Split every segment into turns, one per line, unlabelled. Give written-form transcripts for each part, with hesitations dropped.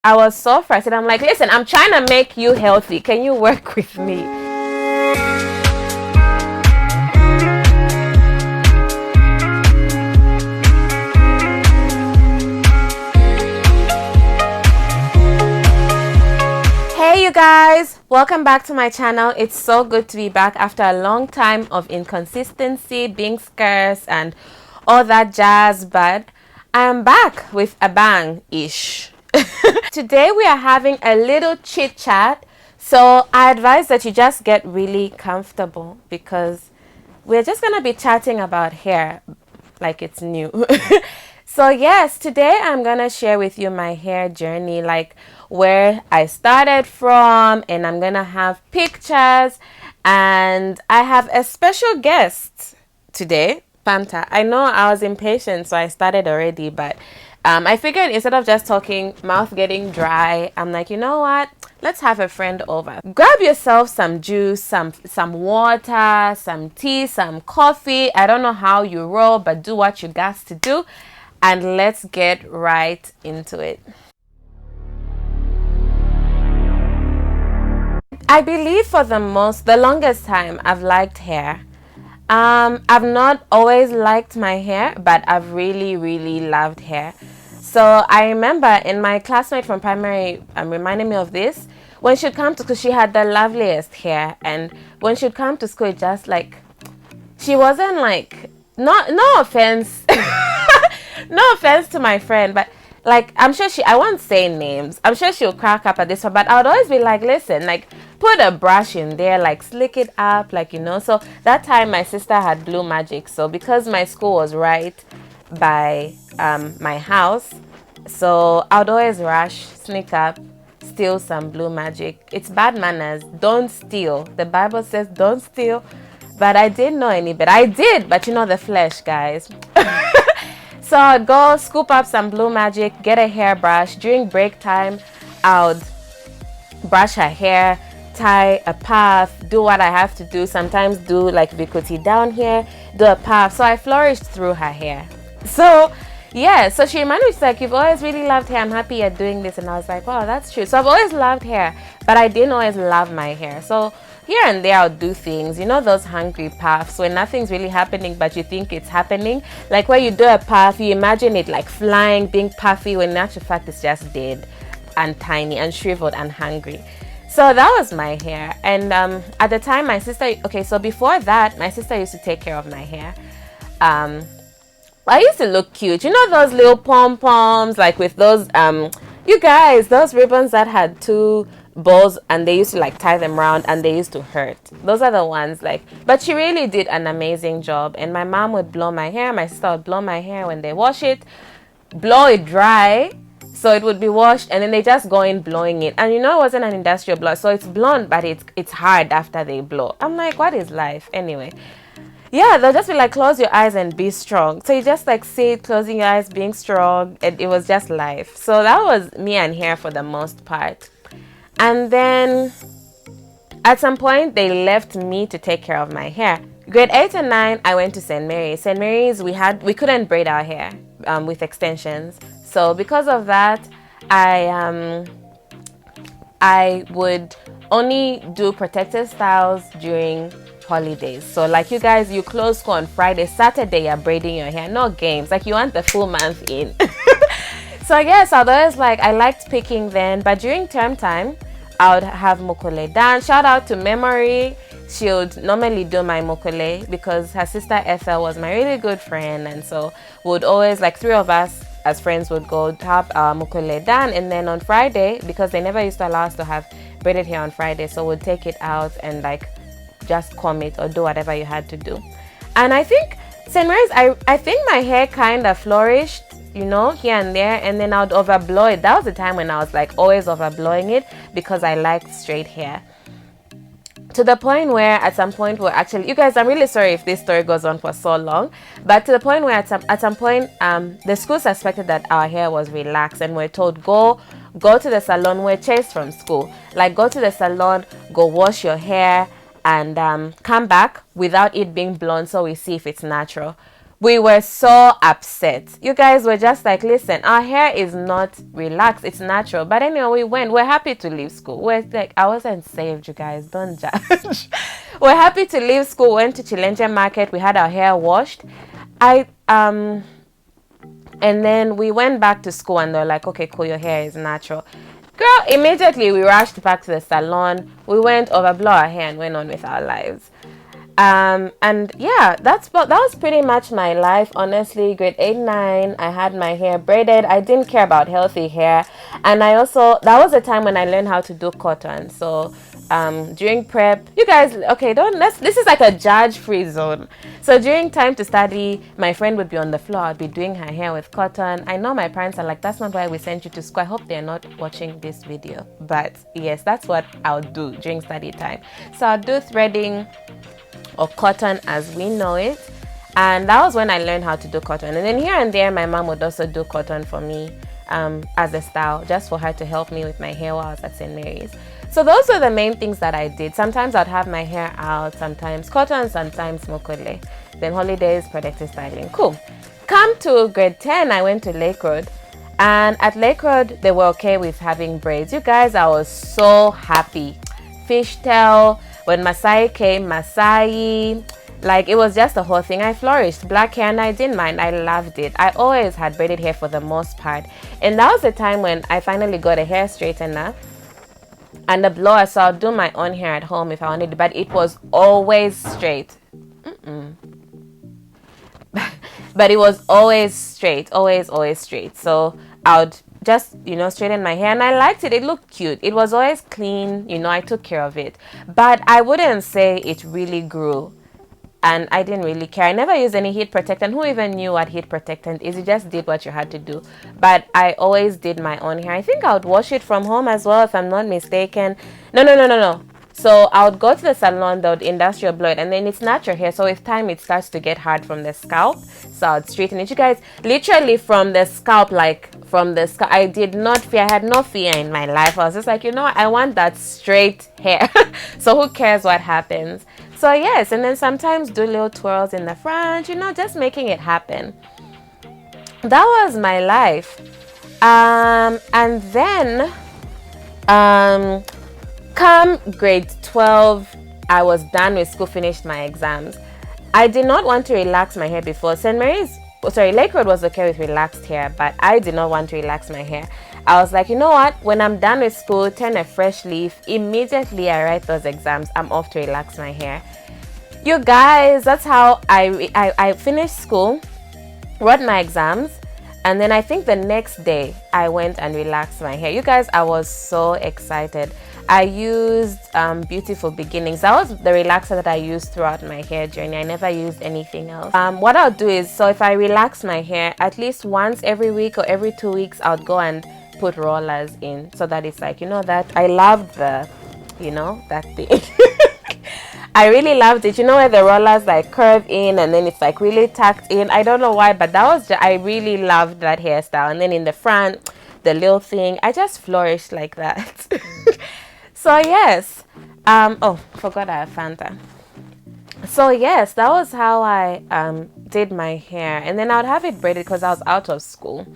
I was so frustrated. I'm like, listen, I'm trying to make you healthy. Can you work with me? Hey you guys, welcome back to my channel. It's so good to be back after a long time of inconsistency, being scarce and all that jazz, but I'm back with a bang-ish. Today we are having a little chit chat, so I advise that you just get really comfortable because we're just gonna be chatting about hair like it's new. So yes, today I'm gonna share with you my hair journey, like where I started from, and I'm gonna have pictures, and I have a special guest today, Fanta. I know I was impatient, so I started already, but I figured instead of just talking, mouth getting dry, I'm like, you know what? Let's have a friend over. Grab yourself some juice, some water, some tea, some coffee. I don't know how you roll, but do what you got to do. And let's get right into it. I believe for the longest time, I've liked hair. I've not always liked my hair, but I've really loved hair. So I remember in my classmate from primary reminded me of this. When she'd come to school, she had the loveliest hair, and when she'd come to school, it just like, she wasn't like, no offense, no offense to my friend, but like, I'm sure I won't say names, I'm sure she'll crack up at this one, but I would always be like, listen, like, put a brush in there, like slick it up, like, you know. So that time my sister had Blue Magic, so because my school was right by my house, so I would always rush, sneak up, steal some Blue Magic. It's bad manners, don't steal. The Bible says don't steal, but I didn't know any better. I did, but you know, the flesh, guys. So I'd go scoop up some Blue Magic, get a hairbrush. During break time, I would brush her hair, tie a puff, do what I have to do. Sometimes do like bikuti down here, do a puff. So I flourished through her hair. So yeah, so she reminded me, she's like, you've always really loved hair. I'm happy you're doing this. And I was like, wow, that's true. So I've always loved hair, but I didn't always love my hair. So here and there I'll do things, you know, those hungry puffs when nothing's really happening but you think it's happening, like where you do a puff, you imagine it like flying, being puffy, when in actual fact it's just dead and tiny and shriveled and hungry. So that was my hair. And at the time my sister, okay, so before that my sister used to take care of my hair. I used to look cute, you know, those little pom-poms, like with those you guys, those ribbons that had two balls and they used to like tie them around and they used to hurt. Those are the ones, like, but she really did an amazing job. And my mom would blow my hair, my sister would blow my hair when they wash it, blow it dry so it would be washed, and then they just go in blowing it. And you know, it wasn't an industrial blow, so it's blonde, but it's hard after they blow. I'm like, what is life anyway? Yeah, they'll just be like, close your eyes and be strong. So you just like sit, closing your eyes, being strong, and it was just life. So that was me and hair for the most part. And then at some point they left me to take care of my hair. Grade 8 and 9 I went to St. Mary's. St. Mary's, we couldn't braid our hair with extensions. So because of that, I would only do protected styles during holidays. So like you guys, you close school on Friday, Saturday you're braiding your hair, no games, like you want the full month in. So I guess others, like, I liked picking then, but during term time I would have mokole done. Shout out to Memory, she would normally do my mokole because her sister Ethel was my really good friend, and so would always, like, three of us as friends would go have our mokole done, and then on Friday, because they never used to allow us to have braided hair on Friday, so we'd take it out and like just comb it or do whatever you had to do. And I think St. Mary's, I think my hair kind of flourished, you know, here and there, and then I would overblow it. That was the time when I was like always overblowing it because I liked straight hair. To the point where at some point we're actually, you guys, I'm really sorry if this story goes on for so long, but to the point where at some point the school suspected that our hair was relaxed, and we're told, go to the salon. We're chased from school, like, go to the salon, go wash your hair, and come back without it being blonde so we see if it's natural. We were so upset. You guys were just like, listen, our hair is not relaxed, it's natural. But anyway, we went. We're happy to leave school. We're like, I wasn't saved, you guys, don't judge. We're happy to leave school. Went to Chilenje Market. We had our hair washed. And then we went back to school, and they're like, okay, cool, your hair is natural. Girl, immediately we rushed back to the salon. We went overblow our hair and went on with our lives. And yeah, that was pretty much my life, honestly. Grade 8, 9, I had my hair braided. I didn't care about healthy hair. And I also, that was the time when I learned how to do cotton. So during prep, you guys, okay, this is like a judge-free zone. So during time to study, my friend would be on the floor. I'd be doing her hair with cotton. I know my parents are like, that's not why we sent you to school. I hope they're not watching this video. But yes, that's what I'll do during study time. So I'll do threading, or cotton as we know it, and that was when I learned how to do cotton. And then here and there my mom would also do cotton for me as a style, just for her to help me with my hair while I was at St. Mary's. So those were the main things that I did. Sometimes I'd have my hair out, sometimes cotton, sometimes mokole. Then holidays, protective styling. Cool. Come to grade 10, I went to Lake Road, and at Lake Road they were okay with having braids. You guys, I was so happy. Fishtail. When Masai came, Masai, like it was just the whole thing. I flourished. Black hair, and I didn't mind. I loved it. I always had braided hair for the most part. And that was the time when I finally got a hair straightener and a blower. So I'll do my own hair at home if I wanted to, but it was always straight. But it was always straight, always straight. So I would just, straighten my hair, and I liked it. It looked cute. It was always clean. I took care of it. But I wouldn't say it really grew, and I didn't really care. I never used any heat protectant. Who even knew what heat protectant is? You just did what you had to do. But I always did my own hair. I think I would wash it from home as well, if I'm not mistaken. No. So I would go to the salon, they would industrial blow it, and then it's natural hair. So with time, it starts to get hard from the scalp. So I would straighten it. You guys, literally from the scalp, I did not fear. I had no fear in my life. I was just like, I want that straight hair. So who cares what happens? So yes, and then sometimes do little twirls in the front, just making it happen. That was my life. And then, come grade 12, I was done with school, finished my exams. I did not want to relax my hair before. Lake Road was okay with relaxed hair, but I did not want to relax my hair. I was like, you know what? When I'm done with school, turn a fresh leaf. Immediately I write those exams, I'm off to relax my hair. You guys, that's how I finished school, wrote my exams, and then I think the next day I went and relaxed my hair. You guys, I was so excited. I used Beautiful Beginnings. That was the relaxer that I used throughout my hair journey. I never used anything else. What I'll do is, so if I relax my hair, at least once every week or every 2 weeks, I'll go and put rollers in, so that it's like, that I loved the, that thing. I really loved it. Where the rollers like curve in and then it's like really tucked in. I don't know why, but I really loved that hairstyle. And then in the front, the little thing, I just flourished like that. So yes, forgot I have Fanta. So yes, that was how I did my hair, and then I would have it braided because I was out of school.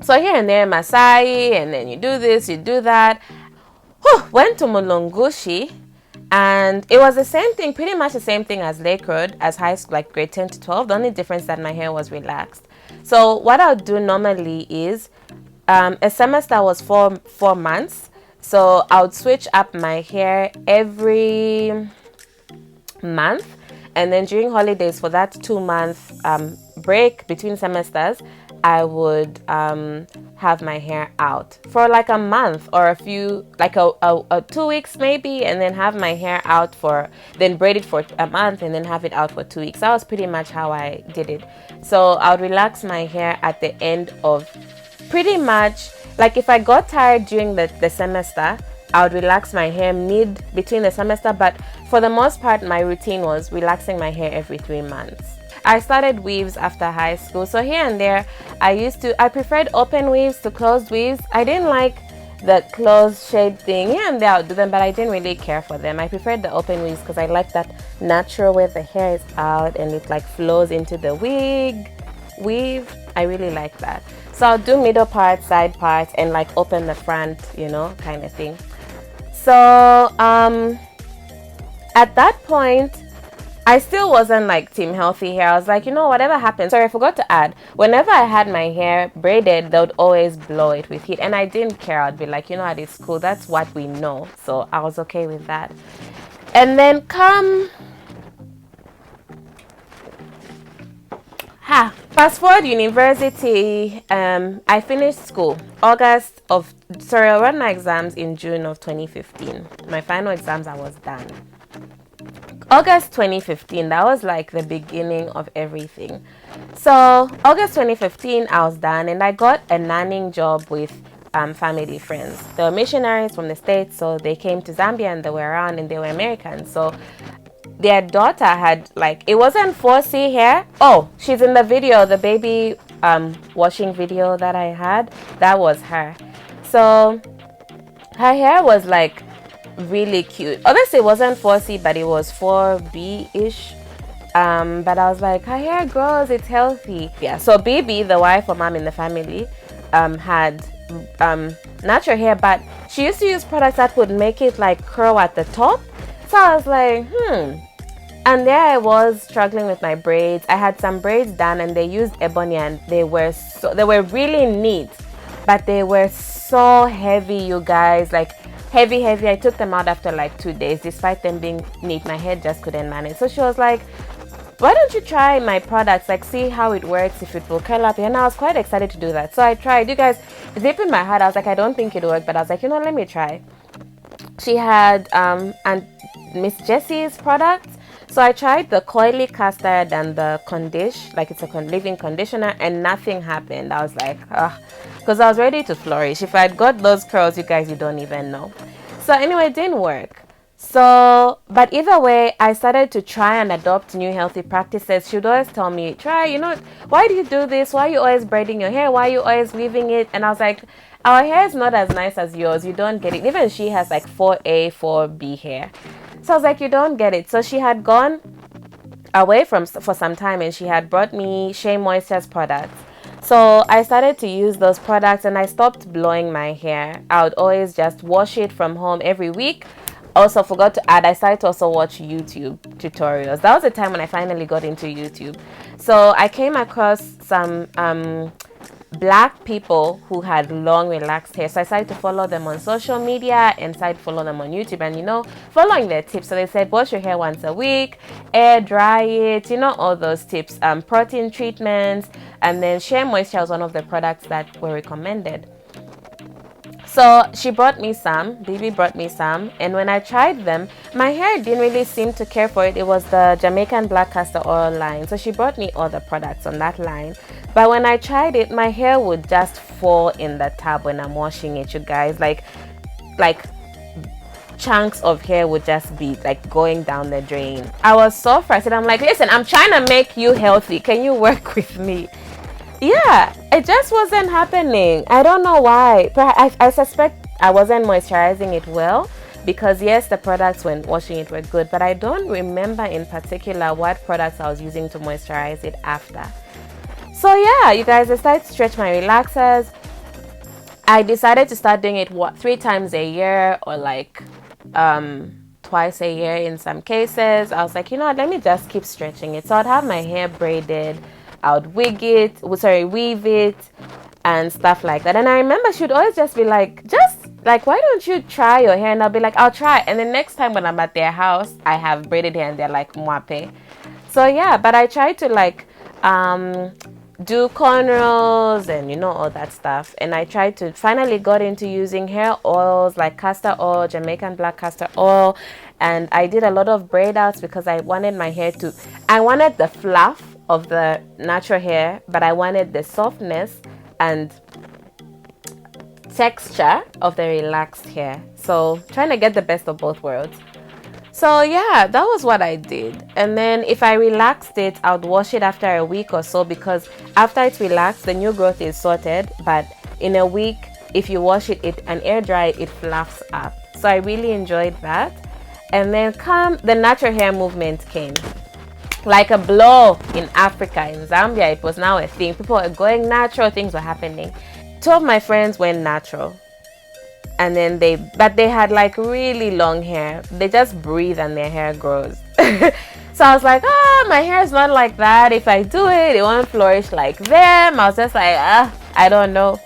So here and there, Masai, and then you do this, you do that. Went to Mulungushi, and it was the same thing, pretty much the same thing as Lake Road, as high school, like grade 10 to 12. The only difference that my hair was relaxed. So what I would do normally is, a semester was four months. So I would switch up my hair every month, and then during holidays, for that 2-month break between semesters, I would have my hair out for like a month or a few, like a 2 weeks maybe, and then have my hair out then braid it for a month and then have it out for 2 weeks. That was pretty much how I did it. So I would relax my hair at the end of pretty much, like if I got tired during the semester, I would relax my hair between the semester, but for the most part, my routine was relaxing my hair every 3 months. I started weaves after high school, so here and there, I preferred open weaves to closed weaves. I didn't like the closed shade thing. Here and there I'll do them, but I didn't really care for them. I preferred the open wigs because I like that natural where the hair is out and it like flows into the weave. I really like that. So I'll do middle parts, side parts, and like open the front, you know, kind of thing. So at that point, I still wasn't like team healthy hair. I was like, you know, whatever happens. Sorry, I forgot to add, whenever I had my hair braided, they would always blow it with heat, and I didn't care. I'd be like, you know what, it's cool, that's what we know. So I was okay with that. And then fast forward university. I finished school I ran my exams in June of 2015. My final exams, I was done August 2015. That was like the beginning of everything. So August 2015, I was done, and I got a nannying job with family friends. They were missionaries from the States, so they came to Zambia and they were around, and they were Americans. So their daughter had, like, it wasn't 4C hair. Oh, she's in the video, the baby washing video that I had. That was her. So her hair was like really cute. Obviously it wasn't 4C, but it was 4B-ish. But I was like, her hair grows, it's healthy. Yeah, so Bibi, the wife or mom in the family, had natural hair, but she used to use products that would make it like curl at the top. So I was like, and there I was struggling with my braids. I had some braids done, and they used ebony, and they were really neat, but they were so heavy, you guys, like heavy. I took them out after like 2 days. Despite them being neat, my head just couldn't manage. So she was like, why don't you try my products, like see how it works, if it will curl up. And I was quite excited to do that. So I tried. You guys, deep in my heart I was like, I don't think it worked, but I was like, you know, let me try. She had and Miss Jessie's products. So I tried the coily custard and the condish, like it's a leave-in conditioner, and nothing happened. I was like, because I was ready to flourish. If I had got those curls, you guys, you don't even know. So anyway, it didn't work. So, but either way, I started to try and adopt new healthy practices. She would always tell me, try, you know, why do you do this? Why are you always braiding your hair? Why are you always weaving it? And I was like, our hair is not as nice as yours. You don't get it. Even she has like 4A, 4B hair. So I was like, you don't get it. So she had gone away for some time, and she had brought me Shea Moisture's products. So I started to use those products, and I stopped blowing my hair. I would always just wash it from home every week. Also forgot to add, I started to also watch YouTube tutorials. That was the time when I finally got into YouTube. So I came across some black people who had long relaxed hair, so I started to follow them on social media and started to follow them on YouTube, and you know, following their tips. So they said wash your hair once a week, air dry it, you know, all those tips, protein treatments, and then Shea Moisture was one of the products that were recommended. So she brought me some, Bibi brought me some, and when I tried them, my hair didn't really seem to care for it. It was the Jamaican black castor oil line. So she brought me all the products on that line. But when I tried it, my hair would just fall in the tub when I'm washing it, you guys. Like chunks of hair would just be like going down the drain. I was so frustrated. I'm like, listen, I'm trying to make you healthy. Can you work with me? Yeah, it just wasn't happening. I don't know why. I suspect I wasn't moisturizing it well, because yes, the products when washing it were good, but I don't remember in particular what products I was using to moisturize it after. So yeah, you guys, I started to stretch my relaxers. I decided to start doing it 3 times a year, or like twice a year in some cases. I was like, you know what, let me just keep stretching it. So I'd have my hair braided, I would weave it and stuff like that. And I remember she would always just be like, why don't you try your hair? And I'll be like, I'll try. And the next time when I'm at their house, I have braided hair and they're like, mwape. So yeah, but I tried to like do cornrows and you know, all that stuff. And I tried to finally got into using hair oils like castor oil, Jamaican black castor oil. And I did a lot of braid outs because I wanted my hair I wanted the fluff of the natural hair, but I wanted the softness and texture of the relaxed hair. So trying to get the best of both worlds. So yeah, that was what I did. And then if I relaxed it, I would wash it after a week or so, because after it's relaxed, the new growth is sorted, but in a week if you wash it and air dry it fluffs up. So I really enjoyed that. And then the natural hair movement came. Like a blow in Africa, in Zambia, it was now a thing. People were going natural, things were happening. Two of my friends went natural. And then they had like really long hair. They just breathe and their hair grows. So I was like, my hair is not like that. If I do it, it won't flourish like them. I was just like, I don't know.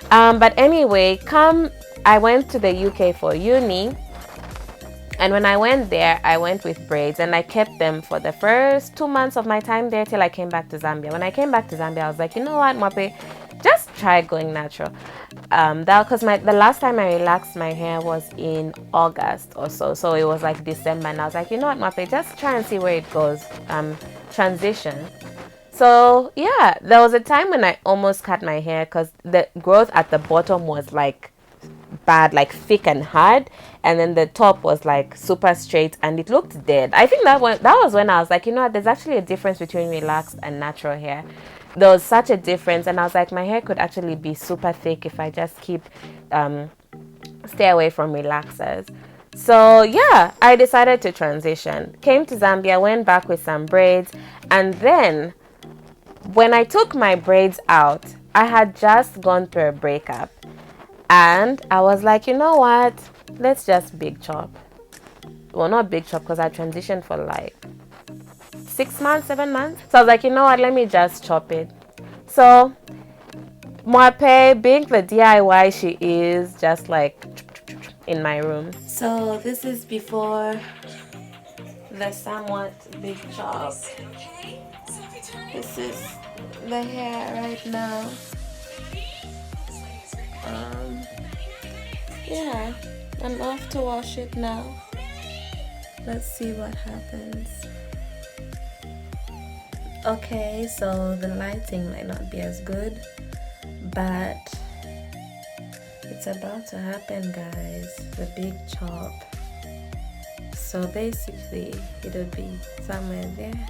But anyway, I went to the UK for uni. And when I went there, I went with braids and I kept them for the first 2 months of my time there till I came back to Zambia. When I came back to Zambia, I was like, you know what, Mwape, just try going natural. Because the last time I relaxed my hair was in August or so. So it was like December. And I was like, you know what, Mwape, just try and see where it goes. Transition. So yeah, there was a time when I almost cut my hair because the growth at the bottom was like bad, like thick and hard, and then the top was like super straight and it looked dead. I think that was when I was like, you know what, there's actually a difference between relaxed and natural hair. There was such a difference, and I was like, my hair could actually be super thick if I just stay away from relaxers. So yeah, I decided to transition. Came to Zambia, went back with some braids, and then when I took my braids out, I had just gone through a breakup. And I was like, you know what? Let's just big chop. Well, not big chop because I transitioned for like 6 months, 7 months. So I was like, you know what? Let me just chop it. So Mwape, being the DIY she is, just like in my room. So this is before the somewhat big chop. This is the hair right now. Yeah, I'm off to wash it now. Let's see what happens. Okay, so the lighting might not be as good, but it's about to happen, guys. The big chop. So basically, it'll be somewhere there.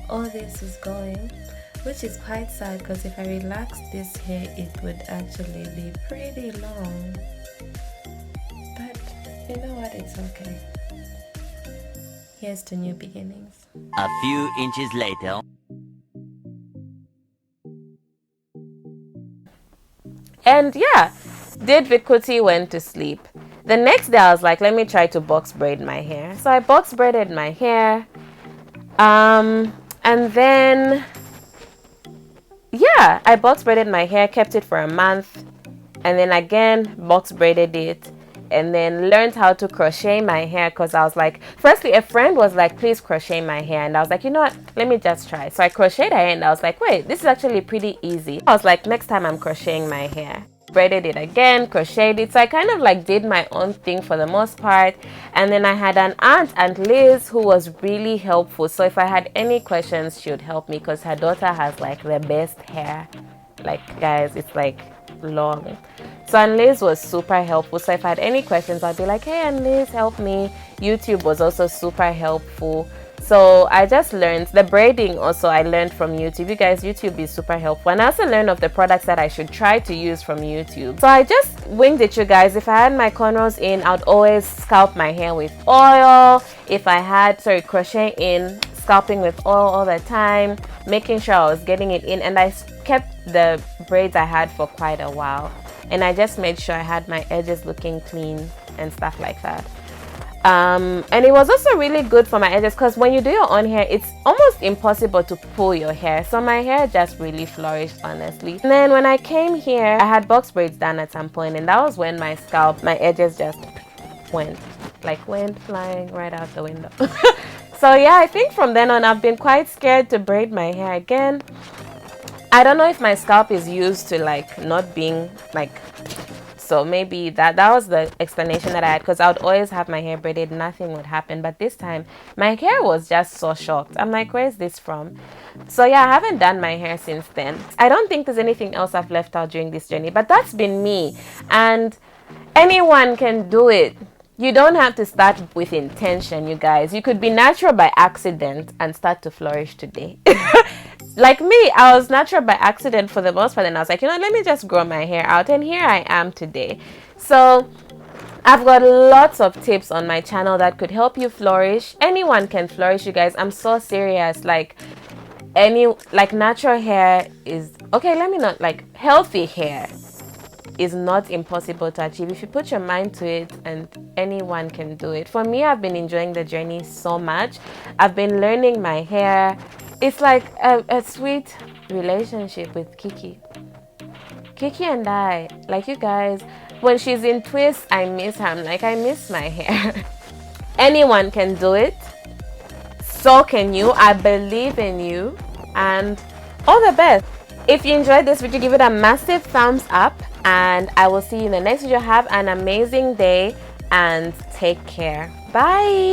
All this is going, which is quite sad because if I relaxed this hair, it would actually be pretty long. But you know what? It's okay. Here's to new beginnings.
A few inches later.
And yeah, did Vikuti, went to sleep. The next day I was like, let me try to box braid my hair. So I box braided my hair. And then yeah, I box braided my hair, kept it for a month, and then again box braided it, and then learned how to crochet my hair because I was like, firstly a friend was like, please crochet my hair, and I was like, you know what, let me just try. So I crocheted her hair and I was like, wait, this is actually pretty easy. I was like, next time I'm crocheting my hair. Braided it again, crocheted it. So I kind of like did my own thing for the most part. And then I had an Aunt Liz, who was really helpful. So if I had any questions, she would help me because her daughter has like the best hair. Like, guys, it's like long. So Aunt Liz was super helpful. So if I had any questions, I'd be like, hey Aunt Liz, help me. YouTube was also super helpful. So I just learned the braiding. Also, I learned from YouTube. You guys, YouTube is super helpful. And I also learned of the products that I should try to use from YouTube. So I just winged it, you guys. If I had my cornrows in, I'd always scalp my hair with oil. If I had, crochet in, scalping with oil all the time, making sure I was getting it in. And I kept the braids I had for quite a while. And I just made sure I had my edges looking clean and stuff like that. And it was also really good for my edges because when you do your own hair, it's almost impossible to pull your hair. So my hair just really flourished, honestly. And then when I came here, I had box braids done at some point, and that was when my edges just went flying right out the window. So yeah, I think from then on I've been quite scared to braid my hair again. I don't know if my scalp is used to like not being like, so maybe that was the explanation that I had, because I would always have my hair braided, nothing would happen. But this time my hair was just so shocked. I'm like, where's this from? So yeah, I haven't done my hair since then. I don't think there's anything else I've left out during this journey, but that's been me, and anyone can do it. You don't have to start with intention, you guys. You could be natural by accident and start to flourish today. like me, I was natural by accident for the most part, and I was like, let me just grow my hair out, and here I am today. So I've got lots of tips on my channel that could help you flourish. Anyone can flourish, you guys. I'm so serious. Like natural hair is okay. Let me not like healthy hair is not impossible to achieve if you put your mind to it, and anyone can do it. For me, I've been enjoying the journey so much. I've been learning my hair. It's like a sweet relationship with Kiki. Kiki and I, like you guys, when she's in twists, I miss her. I'm like, I miss my hair. Anyone can do it. So can you. I believe in you. And all the best. If you enjoyed this video, give it a massive thumbs up. And I will see you in the next video. Have an amazing day and take care. Bye.